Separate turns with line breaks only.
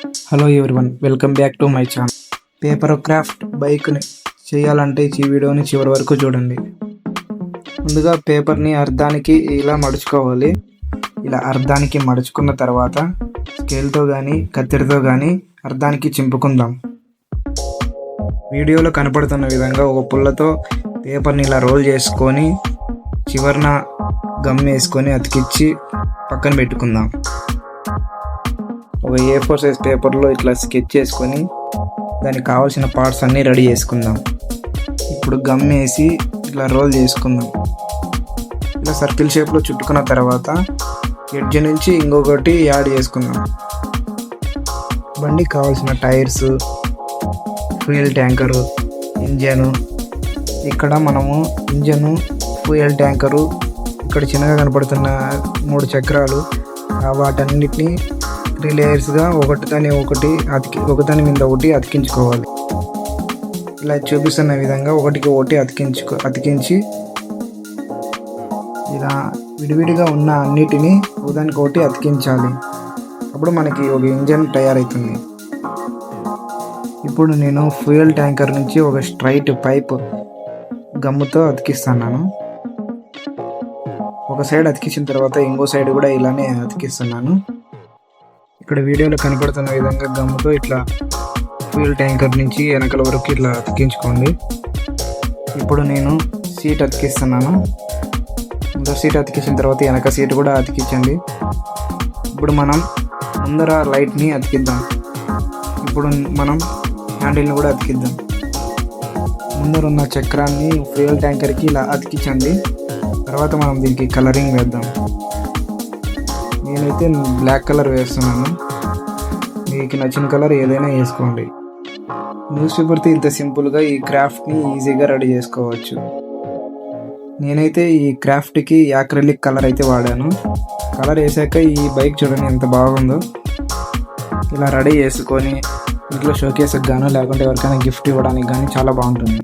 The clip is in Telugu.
Hello everyone, welcome back to my channel. Paper craft బైక్ని చేయాలంటే ఈ వీడియోని చివరి వరకు చూడండి. ముందుగా పేపర్ని అర్ధానికి ఇలా మడుచుకోవాలి. ఇలా అర్ధానికి మడుచుకున్న తర్వాత స్కేల్తో కానీ కత్తెరతో కానీ అర్ధానికి చింపుకుందాం. వీడియోలో కనపడుతున్న విధంగా ఒక పుల్లతో పేపర్ని ఇలా రోల్ చేసుకొని చివరన గమ్ వేసుకొని అతికిచ్చి పక్కన పెట్టుకుందాం. ఒక A4 సైజ్ పేపర్లో ఇట్లా స్కెచ్ చేసుకొని దానికి కావాల్సిన పార్ట్స్ అన్నీ రెడీ చేసుకుందాం. ఇప్పుడు గమ్ వేసి ఇట్లా రోల్ చేసుకుందాం. ఇలా సర్కిల్ షేప్లో చుట్టుకున్న తర్వాత ఎడ్జ్ నుంచి ఇంకొకటి యాడ్ చేసుకుందాం. బండికి కావాల్సిన టైర్స్, ఫ్యూయల్ ట్యాంకరు, ఇంజను. ఇక్కడ మనము ఇంజను, ఫ్యూయల్ ట్యాంకరు, ఇక్కడ చిన్నగా కనపడుతున్న 3 చక్రాలు, వాటన్నిటిని 3 లేయర్స్గా ఒకదాని మీద ఒకటి అతికించుకోవాలి. ఇలా చూపిస్తున్న విధంగా ఒకటికి ఒకటి అతికించి ఇలా విడివిడిగా ఉన్న అన్నిటినీ ఒకదానికి ఒకటి అతికించాలి. అప్పుడు మనకి ఒక ఇంజన్ తయారవుతుంది. ఇప్పుడు నేను ఫ్యూయల్ ట్యాంకర్ నుంచి ఒక స్ట్రైట్ పైప్ గమ్ముతో అతికిస్తున్నాను. ఒక సైడ్ అతికించిన తర్వాత ఇంకో సైడ్ కూడా ఇలానే అతికిస్తున్నాను. ఇక్కడ వీడియోలో కనపడుతున్న విధంగా గమ్ముతో ఇట్లా ఫ్యూయల్ ట్యాంకర్ నుంచి వెనకల వరకు ఇట్లా అతికించుకోండి. ఇప్పుడు నేను సీట్ అతికిస్తున్నాను. ముందర సీట్ అతికించిన తర్వాత వెనక సీట్ కూడా అతికించండి. ఇప్పుడు మనం ముందర లైట్ని అతికిద్దాం. ఇప్పుడు మనం హ్యాండిల్ని కూడా అతికిద్దాం. ముందర ఉన్న చక్రాన్ని ఫ్యూయల్ ట్యాంకర్కి ఇలా అతికించండి. తర్వాత మనం దీనికి కలరింగ్ వేద్దాం. నేనైతే బ్లాక్ కలర్ వేస్తున్నాను. మీకు నచ్చిన కలర్ ఏదైనా వేసుకోండి. న్యూస్ పేపర్తో ఇంత సింపుల్గా ఈ క్రాఫ్ట్ని ఈజీగా రెడీ చేసుకోవచ్చు. నేనైతే ఈ క్రాఫ్ట్కి యాక్రిలిక్ కలర్ అయితే వాడాను. కలర్ వేసాక ఈ బైక్ చూడండి ఎంత బాగుందో. ఇలా రెడీ చేసుకొని ఇంట్లో షోకేస్కి గాను లేకుంటే ఎవరికైనా గిఫ్ట్ ఇవ్వడానికి కానీ చాలా బాగుంటుంది.